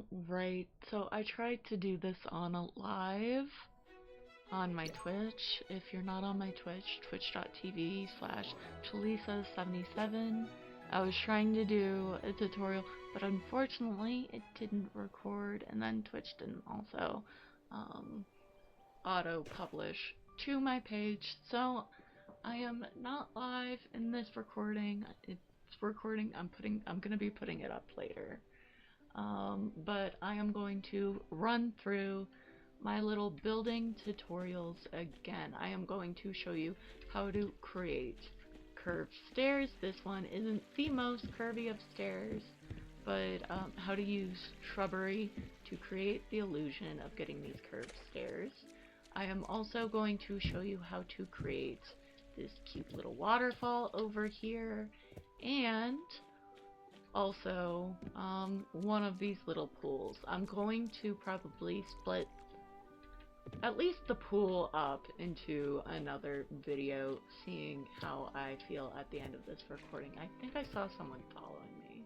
Right, so I tried to do this on a live on my Twitch. If you're not on my Twitch, twitch.tv/Chalisa77. I was trying to do a tutorial, but unfortunately it didn't record, and then Twitch didn't also auto-publish to my page, so I am not live in this recording. It's recording. I'm gonna be putting it up later. But I am going to run through my little building tutorials again. I am going to show you how to create curved stairs. This one isn't the most curvy of stairs, but how to use shrubbery to create the illusion of getting these curved stairs. I am also going to show you how to create this cute little waterfall over here, and also one of these little pools. I'm going to probably split at least the pool up into another video, seeing how I feel at the end of this recording. I think I saw someone following me.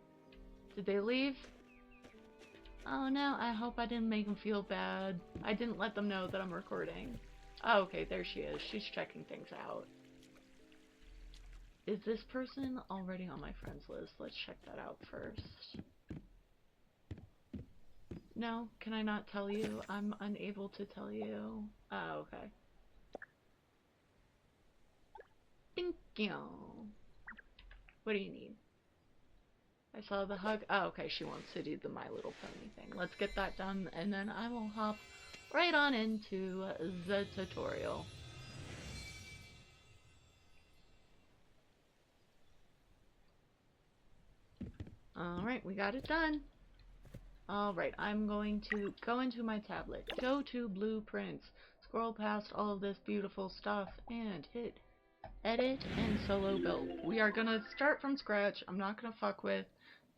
Did they leave? Oh no, I hope I didn't make them feel bad. I didn't let them know that I'm recording. Oh, okay, there she is. She's checking things out. Is this person already on my friends list? Let's check that out first. No, can I not tell you? I'm unable to tell you. Oh, okay. Thank you. What do you need? I saw the hug. Oh, okay, she wants to do the My Little Pony thing. Let's get that done, and then I will hop right on into the tutorial. Alright, we got it done. Alright, I'm going to go into my tablet, go to blueprints, scroll past all of this beautiful stuff, and hit edit and solo build. We are gonna start from scratch. I'm not gonna fuck with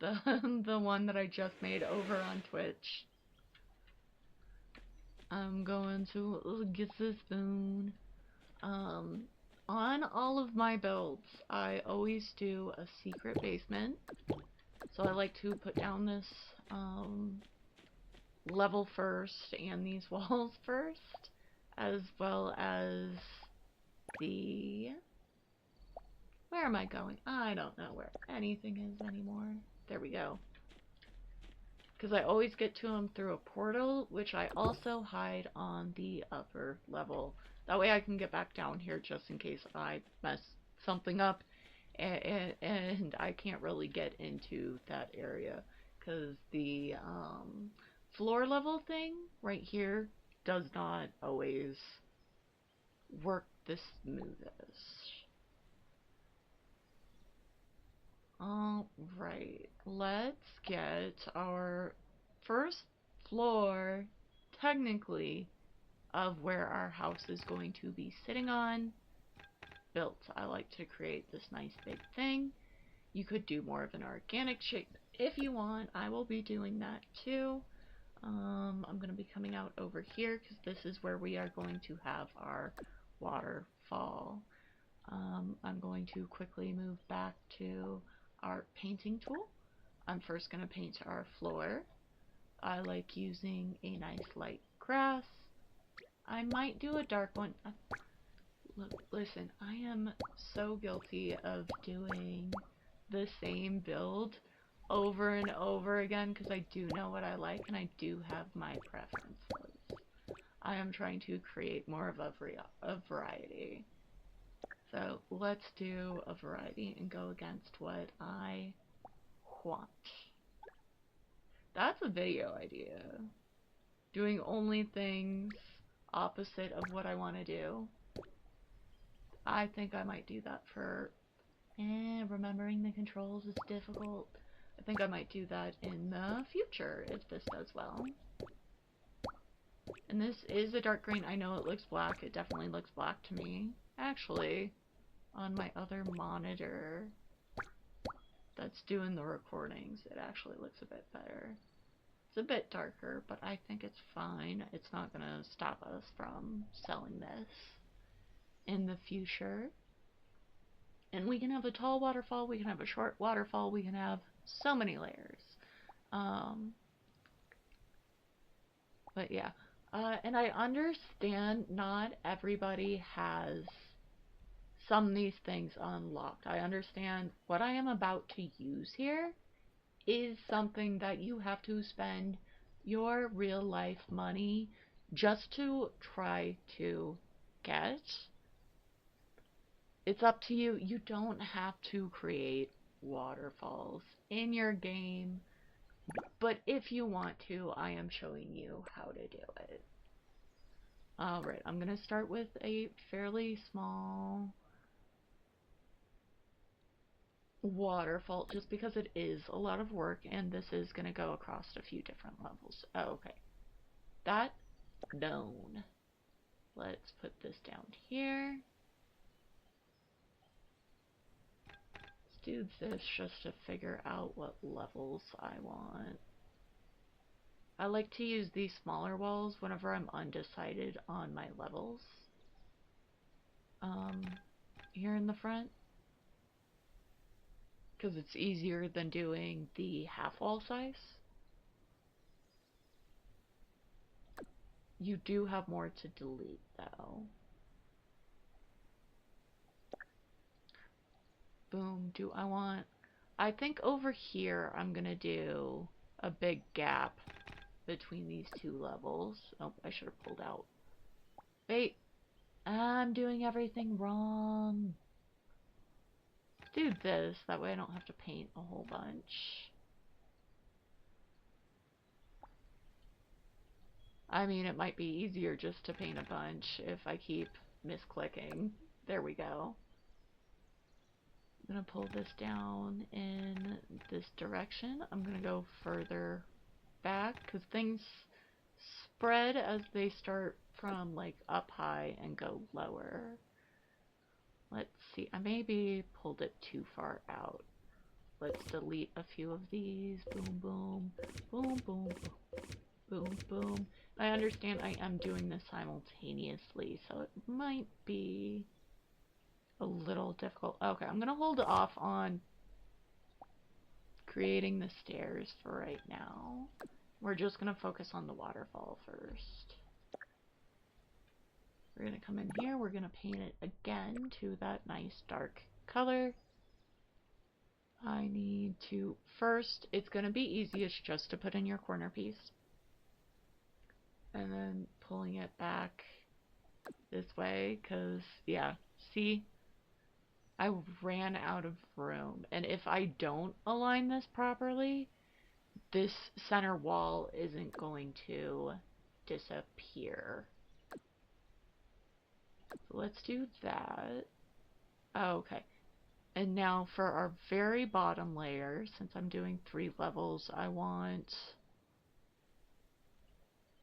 the one that I just made over on Twitch. I'm going to get this spoon. On all of my builds, I always do a secret basement. So I like to put down this level first and these walls first, as well as the... Where am I going? I don't know where anything is anymore. There we go. Because I always get to them through a portal, which I also hide on the upper level. That way I can get back down here just in case I mess something up and I can't really get into that area. Because the floor level thing right here does not always work the smoothest. Alright, let's get our first floor, technically, of where our house is going to be sitting on, built. I like to create this nice big thing. You could do more of an organic shape if you want. I will be doing that too. I'm going to be coming out over here because this is where we are going to have our waterfall. I'm going to quickly move back to our painting tool. I'm first going to paint our floor. I like using a nice light grass. I might do a dark one. Look, listen, I am so guilty of doing the same build over and over again because I do know what I like and I do have my preferences. I am trying to create more of a variety. So let's do a variety and go against what I want. That's a video idea. Doing only things opposite of what I want to do. I think I might do that for... remembering the controls is difficult. I think I might do that in the future if this does well. And this is a dark green. I know it looks black. It definitely looks black to me. Actually, on my other monitor that's doing the recordings, it actually looks a bit better. It's a bit darker, but I think it's fine. It's not gonna stop us from selling this in the future. And we can have a tall waterfall, we can have a short waterfall, we can have so many layers. But yeah, and I understand not everybody has some of these things unlocked. I understand what I am about to use here is something that you have to spend your real life money just to try to get. It's up to you. You don't have to create waterfalls in your game, but if you want to, I am showing you how to do it. Alright, I'm going to start with a fairly small waterfall just because it is a lot of work and this is going to go across a few different levels. Oh, okay. That known. Let's put this down here. Let's do this just to figure out what levels I want. I like to use these smaller walls whenever I'm undecided on my levels. Here in the front. Because it's easier than doing the half wall size. You do have more to delete though. Boom, I think over here I'm gonna do a big gap between these two levels. Oh, I should have pulled out. Wait, I'm doing everything wrong. Do this, that way I don't have to paint a whole bunch. I mean, it might be easier just to paint a bunch if I keep misclicking. There we go. I'm gonna pull this down in this direction. I'm gonna go further back because things spread as they start from like up high and go lower. Let's see, I maybe pulled it too far out. Let's delete a few of these. Boom, boom, boom, boom, boom, boom. I understand I am doing this simultaneously, so it might be a little difficult. Okay, I'm gonna hold off on creating the stairs for right now. We're just gonna focus on the waterfall first. We're gonna come in here, we're gonna paint it again to that nice dark color. I need to, first, it's gonna be easiest just to put in your corner piece. And then pulling it back this way, because, yeah, see? I ran out of room, and if I don't align this properly, this center wall isn't going to disappear. So let's do that. Okay. And now for our very bottom layer, since I'm doing 3 levels, I want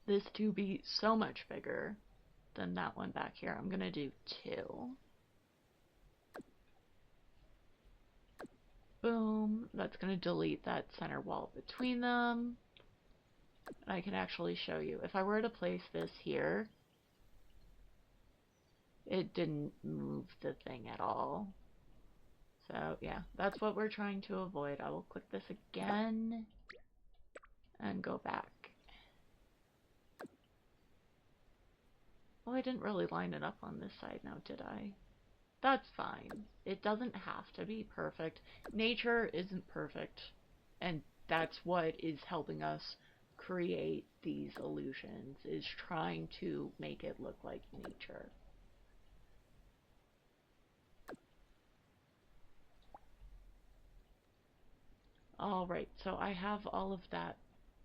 this to be so much bigger than that one back here. I'm gonna do 2. Boom. That's gonna delete that center wall between them. I can actually show you. If I were to place this here, it didn't move the thing at all. So yeah, that's what we're trying to avoid. I will click this again and go back. Oh, I didn't really line it up on this side now, did I? That's fine. It doesn't have to be perfect. Nature isn't perfect, and that's what is helping us create these illusions, is trying to make it look like nature. Alright, so I have all of that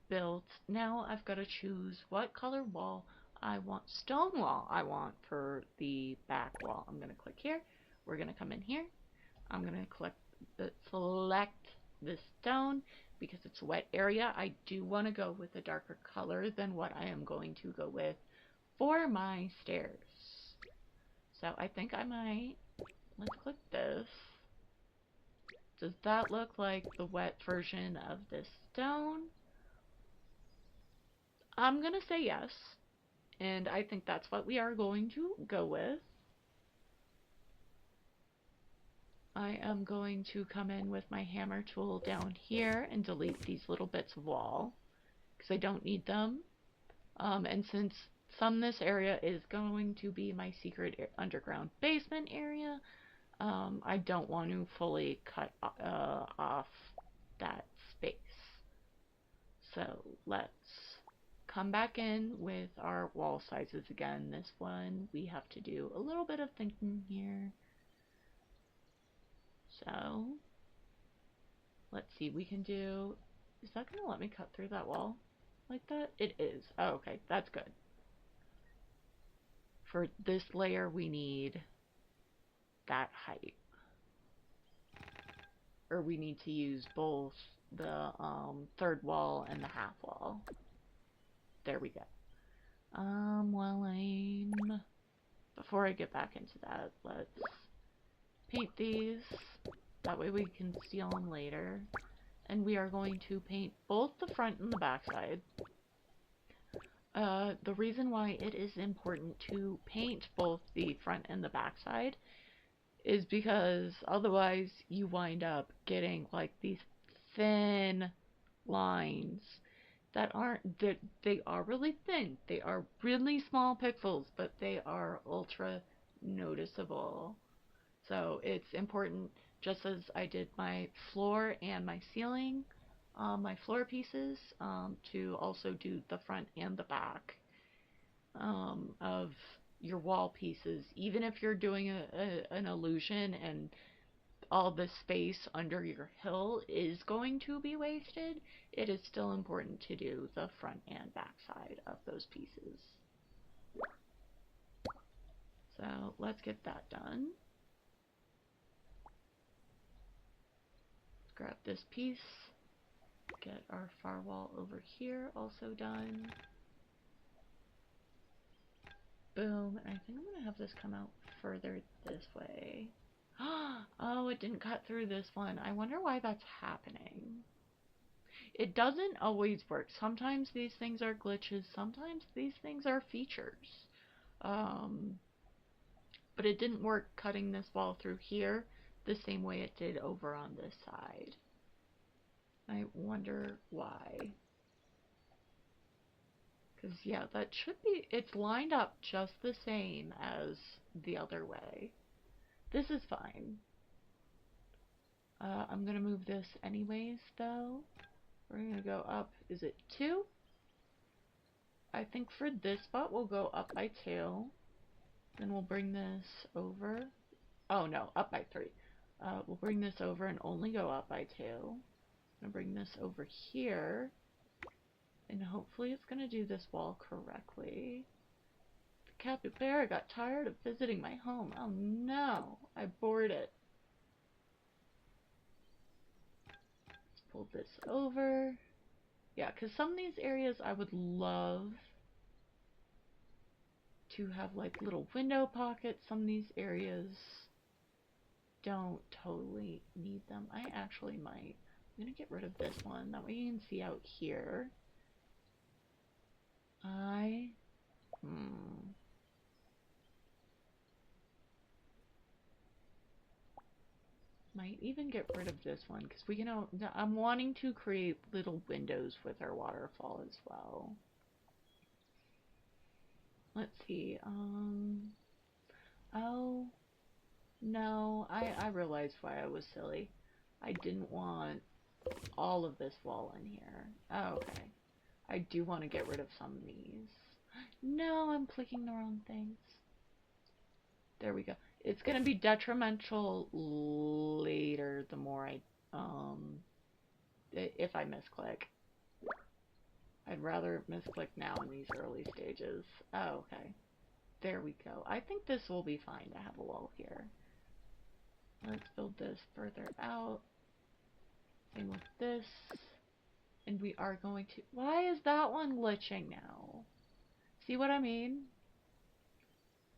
built. Now I've got to choose what color wall I want, stone wall I want for the back wall. I'm going to click here. We're going to come in here. I'm going to select the stone because it's a wet area. I do want to go with a darker color than what I am going to go with for my stairs. So I think I might, let's click this. Does that look like the wet version of this stone? I'm gonna say yes, and I think that's what we are going to go with. I am going to come in with my hammer tool down here and delete these little bits of wall, because I don't need them. And since this area is going to be my secret underground basement area, I don't want to fully cut off that space. So let's come back in with our wall sizes again. This one we have to do a little bit of thinking here. So let's see, we can do, is that going to let me cut through that wall like that? It is. Oh, okay, that's good. For this layer, we need that height. Or we need to use both the third wall and the half wall. There we go. Before I get back into that, let's paint these. That way we can steal them later. And we are going to paint both the front and the back side. The reason why it is important to paint both the front and the back side is because otherwise you wind up getting like these thin lines that they are really thin. They are really small pixels, but they are ultra noticeable. So it's important, just as I did my floor and my ceiling, my floor pieces, to also do the front and the back of your wall pieces. Even if you're doing an illusion and all the space under your hill is going to be wasted, it is still important to do the front and back side of those pieces. So let's get that done. Grab this piece, get our far wall over here also done. Boom, and I think I'm going to have this come out further this way. Oh, it didn't cut through this one. I wonder why that's happening. It doesn't always work. Sometimes these things are glitches, sometimes these things are features. But it didn't work cutting this wall through here the same way it did over on this side. I wonder why. Because, yeah, that should be, it's lined up just the same as the other way. This is fine. I'm going to move this anyways, though. We're going to go up, is it 2? I think for this spot we'll go up by 2. Then we'll bring this over. Oh no, up by 3. We'll bring this over and only go up by 2. I'm going to bring this over here. And hopefully it's going to do this wall correctly. The capybara got tired of visiting my home. Oh no, I bored it. Let's pull this over. Yeah, because some of these areas I would love to have like little window pockets. Some of these areas don't totally need them. I actually might. I'm going to get rid of this one. That way you can see out here. Might even get rid of this one because we can. I'm wanting to create little windows with our waterfall as well. Let's see. Oh no, I realized why I was silly. I didn't want all of this wall in here. Oh, okay. I do want to get rid of some of these. No, I'm clicking the wrong things. There we go. It's going to be detrimental later the more if I misclick. I'd rather misclick now in these early stages. Oh, okay. There we go. I think this will be fine to have a wall here. Let's build this further out. Same with this. And we are going to... Why is that one glitching now? See what I mean?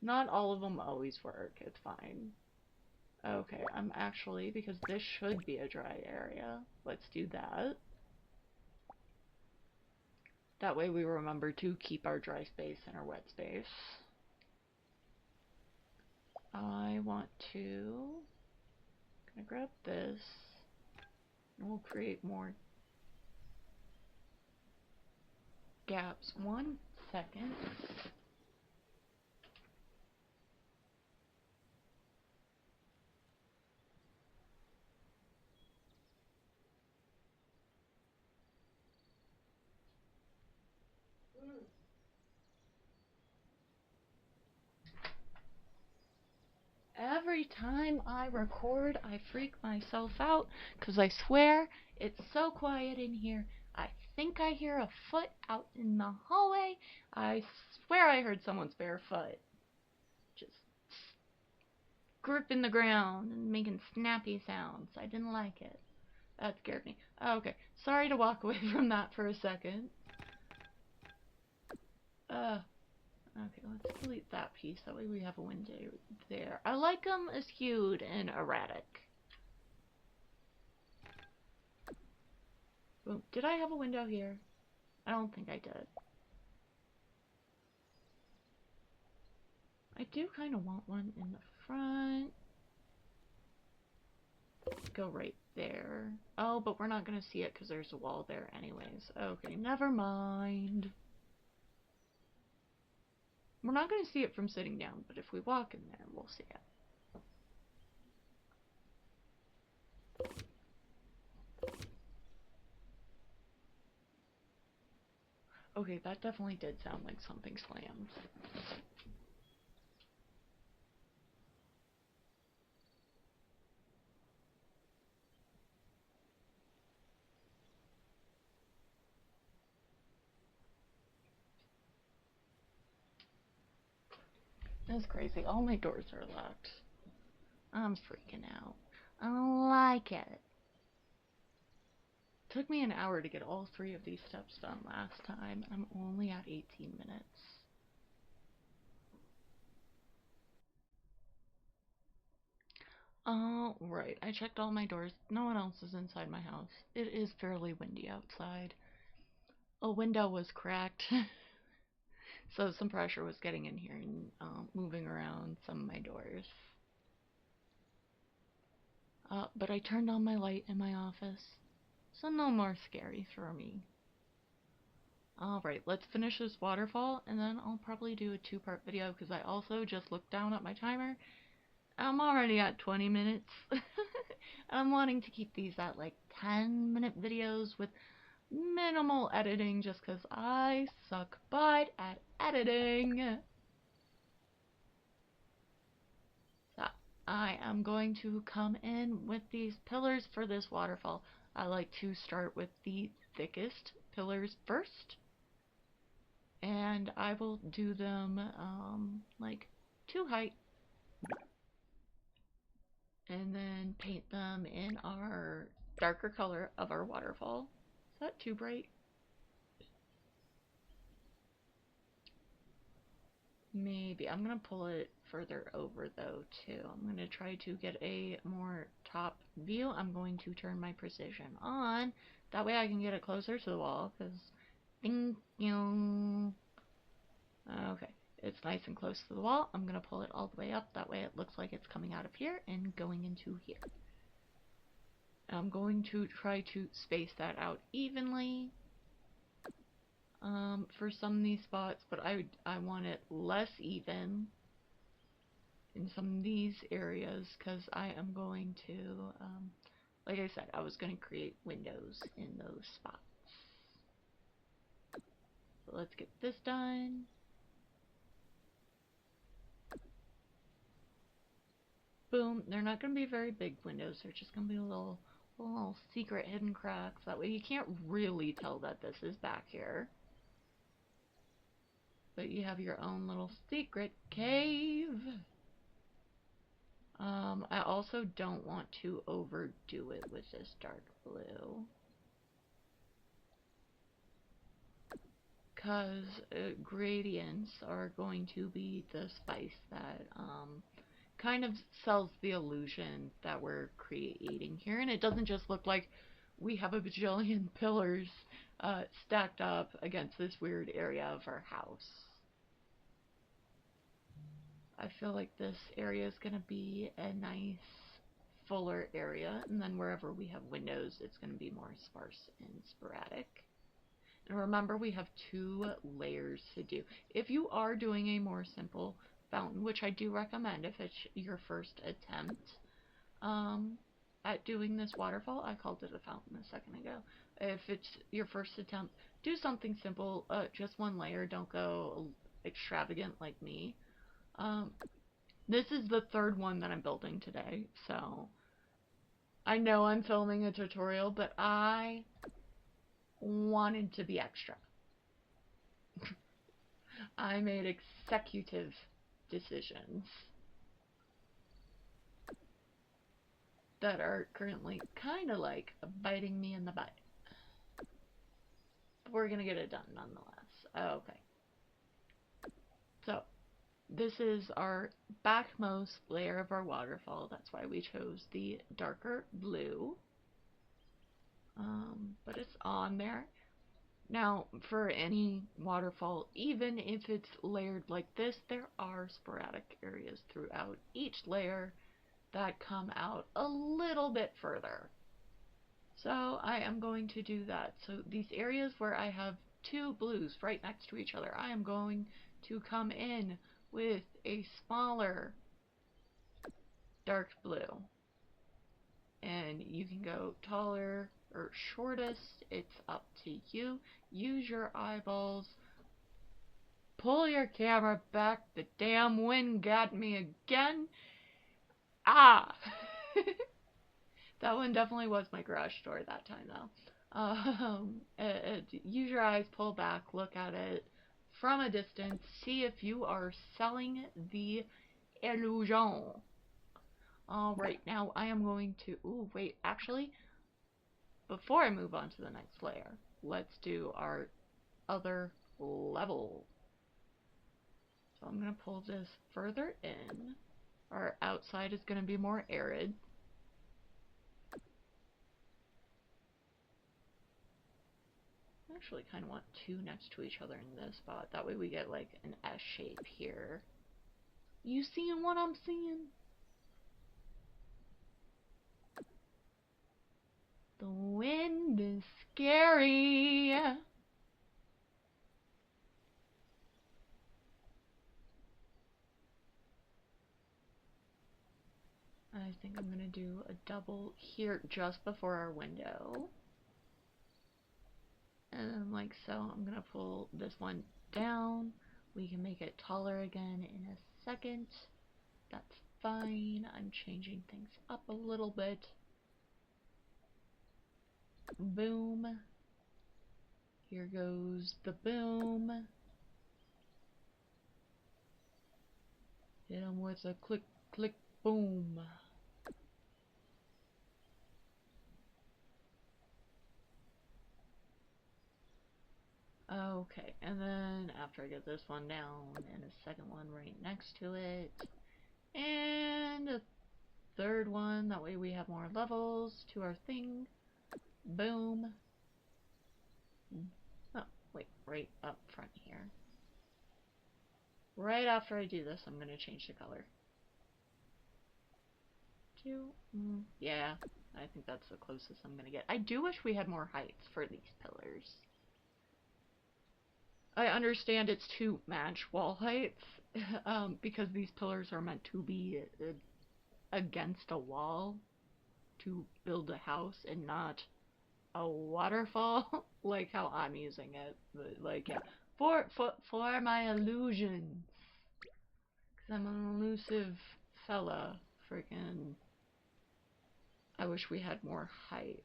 Not all of them always work. It's fine. Okay, I'm actually... Because this should be a dry area. Let's do that. That way we remember to keep our dry space and our wet space. I want to... I'm gonna grab this. And we'll create more. gaps. 1 second. Every time I record, I freak myself out because I swear it's so quiet in here. I think I hear a foot out in the hallway. I swear I heard someone's bare foot just gripping the ground and making snappy sounds. I didn't like it. That scared me. Okay, sorry to walk away from that for a second. Okay, let's delete that piece. That way we have a window there. I like them skewed and erratic. Boom. Did I have a window here? I don't think I did. I do kind of want one in the front. Go right there. Oh, but we're not going to see it because there's a wall there anyways. Okay, never mind. We're not going to see it from sitting down, but if we walk in there, we'll see it. Okay, that definitely did sound like something slammed. That's crazy. All my doors are locked. I'm freaking out. I don't like it. Took me an hour to get all 3 of these steps done last time. I'm only at 18 minutes. Oh, right. I checked all my doors. No one else is inside my house. It is fairly windy outside. A window was cracked. So some pressure was getting in here and moving around some of my doors. But I turned on my light in my office. So no more scary for me. Alright, let's finish this waterfall, and then I'll probably do a 2-part video, because I also just looked down at my timer. I'm already at 20 minutes. I'm wanting to keep these at like 10-minute videos with minimal editing, just because I suck butt at editing. So I am going to come in with these pillars for this waterfall. I like to start with the thickest pillars first, and I will do them like 2 height, and then paint them in our darker color of our waterfall. Is that too bright? Maybe. I'm gonna pull it further over though too. I'm gonna try to get a more top view. I'm going to turn my precision on. That way I can get it closer to the wall, because thank you. Okay, it's nice and close to the wall. I'm gonna pull it all the way up. That way it looks like it's coming out of here and going into here. I'm going to try to space that out evenly for some of these spots, but I want it less even in some of these areas, because I am going to, like I said, I was going to create windows in those spots. So let's get this done. Boom. They're not going to be very big windows. They're just going to be little secret hidden cracks. That way you can't really tell that this is back here. But you have your own little secret cave. I also don't want to overdo it with this dark blue, because gradients are going to be the spice that kind of sells the illusion that we're creating here. And it doesn't just look like we have a bajillion pillars stacked up against this weird area of our house. I feel like this area is going to be a nice fuller area, and then wherever we have windows it's going to be more sparse and sporadic. And remember, we have 2 layers to do. If you are doing a more simple fountain, which I do recommend if it's your first attempt at doing this waterfall, I called it a fountain a second ago. If it's your first attempt, do something simple, just 1 layer, don't go extravagant like me. This is the 3rd one that I'm building today, so I know I'm filming a tutorial, but I wanted to be extra. I made executive decisions that are currently kind of like biting me in the butt. But we're gonna get it done nonetheless. Okay. So, this is our backmost layer of our waterfall. That's why we chose the darker blue. But it's on there. Now, for any waterfall, even if it's layered like this, there are sporadic areas throughout each layer that come out a little bit further. So I am going to do that. So these areas where I have 2 blues right next to each other, I am going to come in with a smaller dark blue. And you can go taller or shortest, it's up to you. Use your eyeballs. Pull your camera back. The damn wind got me again. Ah! That one definitely was my garage door that time, though. Use your eyes, pull back, look at it from a distance, see if you are selling the illusion. Alright, now I am going to... Ooh, wait, actually, before I move on to the next layer, let's do our other level. So I'm going to pull this further in. Our outside is going to be more arid. I actually kind of want 2 next to each other in this spot. That way we get like an S shape here. You seeing what I'm seeing? The wind is scary. I think I'm gonna do a double here just before our window. And then like so, I'm gonna pull this one down. We can make it taller again in a second. That's fine. I'm changing things up a little bit. Boom. Here goes the boom. Hit him with a click, click, boom. Okay, and then after I get this one down, and a second one right next to it, and a 3rd one, that way we have more levels to our thing. Boom. Oh, wait, right up front here. Right after I do this, I'm going to change the color. Yeah, I think that's the closest I'm going to get. I do wish we had more heights for these pillars. I understand it's to match wall heights, because these pillars are meant to be against a wall to build a house and not a waterfall, like how I'm using it. But like, yeah, for my illusions, because I'm an elusive fella. Freaking, I wish we had more heights.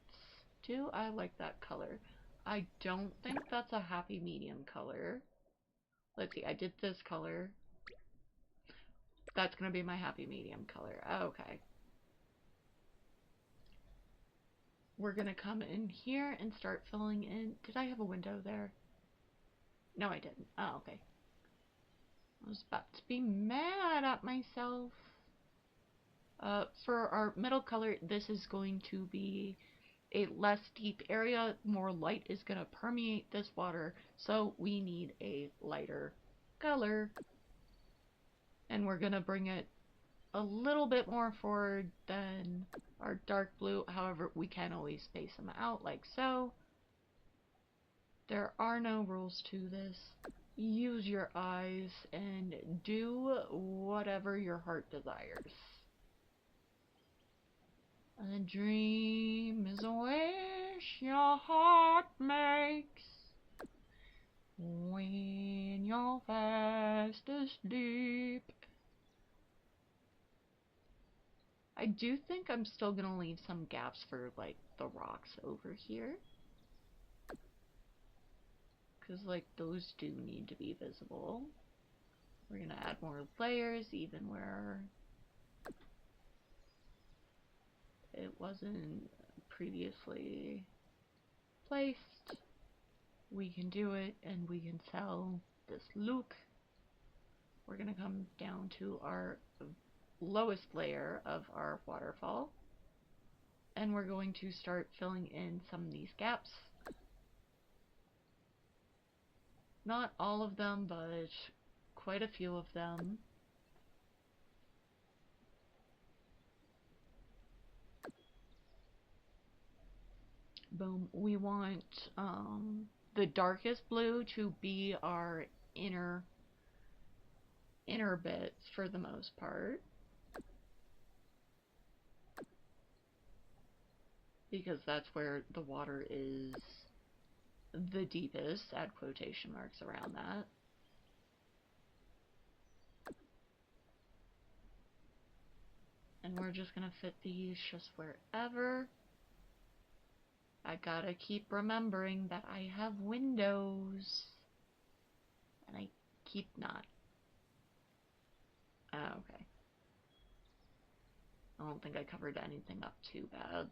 Do I like that color? I don't think that's a happy medium color. Let's see, I did this color. That's gonna be my happy medium color. Okay. We're gonna come in here and start filling in. Did I have a window there? No, I didn't. Oh, okay. I was about to be mad at myself. For our middle color, this is going to be a less deep area. More light is going to permeate this water, so we need a lighter color. And we're going to bring it a little bit more forward than our dark blue. However, we can always space them out like so. There are no rules to this. Use your eyes and do whatever your heart desires. A dream is a wish your heart makes when you're fast asleep. I do think I'm still gonna leave some gaps for, like, the rocks over here. Because, like, those do need to be visible. We're gonna add more layers even where it wasn't previously placed. We can do it, and we can sell this look. We're gonna come down to our lowest layer of our waterfall, and we're going to start filling in some of these gaps. Not all of them, but quite a few of them. Boom. We want the darkest blue to be our inner bits for the most part, because that's where the water is the deepest. Add quotation marks around that. And we're just gonna fit these just wherever. I gotta keep remembering that I have windows. And I keep not. Oh, okay. I don't think I covered anything up too bad.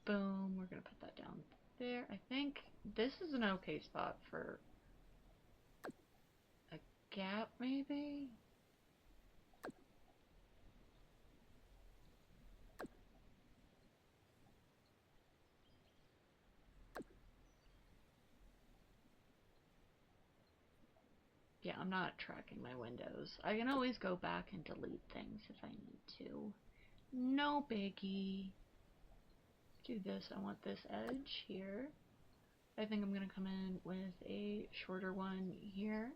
Boom, we're gonna put that down there. I think this is an okay spot for a gap, maybe? Yeah, I'm not tracking my windows. I can always go back and delete things if I need to. No biggie. Do this. I want this edge here. I think I'm going to come in with a shorter one here.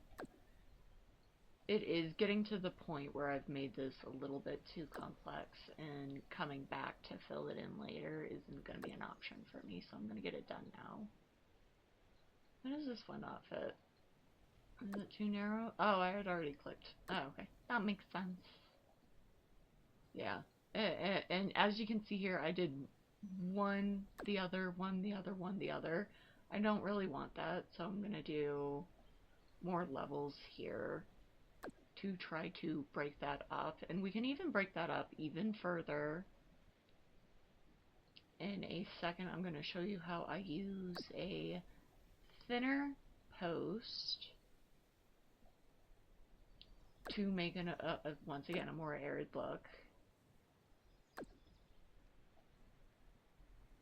It is getting to the point where I've made this a little bit too complex, and coming back to fill it in later isn't going to be an option for me, so I'm going to get it done now. Why does this one not fit? Is it too narrow? Oh, I had already clicked. Oh, okay. That makes sense. Yeah. And as you can see here, I did one, the other, one, the other, one, the other. I don't really want that, so I'm going to do more levels here to try to break that up. And we can even break that up even further. In a second, I'm going to show you how I use a thinner post to make once again a more arid look.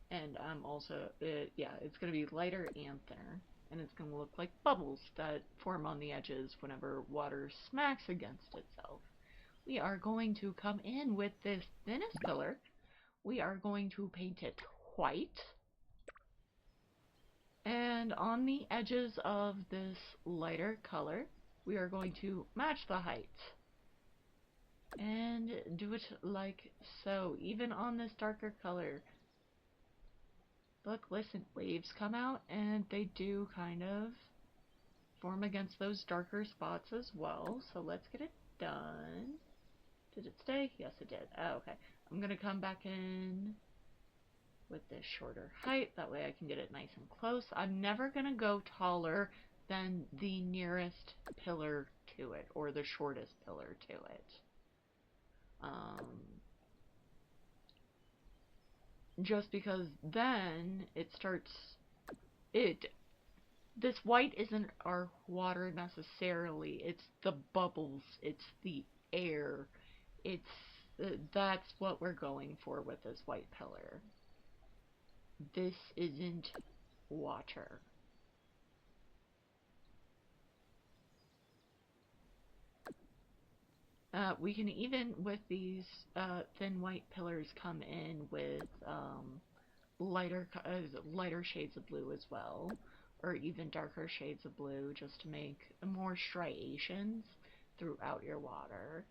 And I'm also, yeah, it's going to be lighter and thinner, and it's going to look like bubbles that form on the edges whenever water smacks against itself. We are going to come in with this thinnest color. We are going to paint it white. And on the edges of this lighter color, we are going to match the height. And do it like so. Even on this darker color. Look, listen, waves come out and they do kind of form against those darker spots as well. So let's get it done. Did it stay? Yes, it did. Oh, okay. I'm going to come back in with this shorter height. That way I can get it nice and close. I'm never going to go taller than the nearest pillar to it, or the shortest pillar to it. Just because then it starts, this white isn't our water necessarily, it's the bubbles, it's the air, it's, that's what we're going for with this white pillar. This isn't water. We can even, with these thin white pillars, come in with lighter shades of blue as well, or even darker shades of blue, just to make more striations throughout your water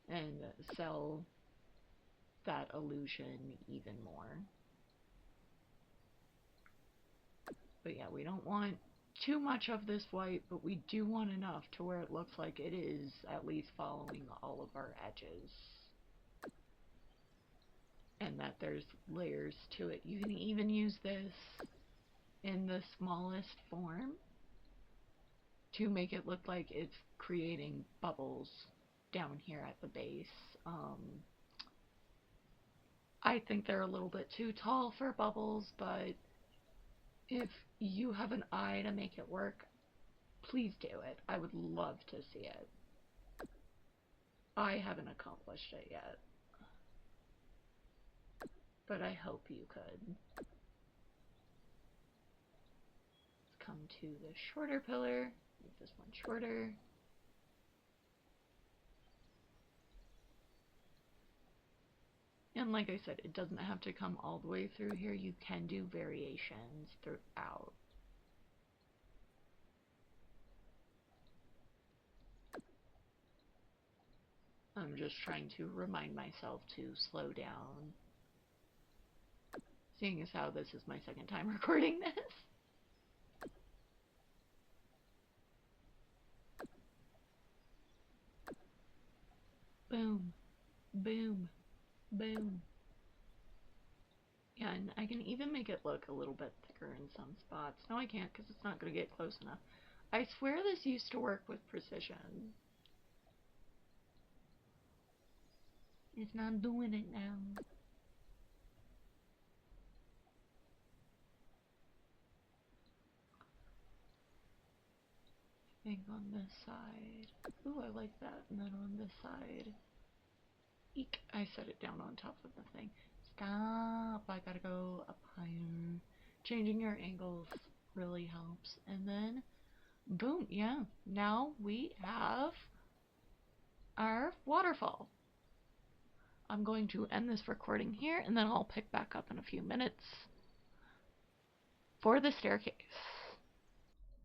and sell that illusion even more. But yeah, we don't want too much of this white, but we do want enough to where it looks like it is at least following all of our edges. And that there's layers to it. You can even use this in the smallest form to make it look like it's creating bubbles down here at the base. I think they're a little bit too tall for bubbles, but if you have an eye to make it work, please do it. I would love to see it. I haven't accomplished it yet, but I hope you could. Let's come to the shorter pillar. Make this one shorter. And like I said, it doesn't have to come all the way through here. You can do variations throughout. I'm just trying to remind myself to slow down, seeing as how this is my second time recording this. Boom, boom, boom. Yeah, and I can even make it look a little bit thicker in some spots. No, I can't because it's not going to get close enough. I swear this used to work with precision. It's not doing it now. I think on this side. Ooh, I like that. And then on this side. Eek, I set it down on top of the thing. Stop, I gotta go up higher. Changing your angles really helps. And then, boom, yeah. Now we have our waterfall. I'm going to end this recording here, and then I'll pick back up in a few minutes for the staircase.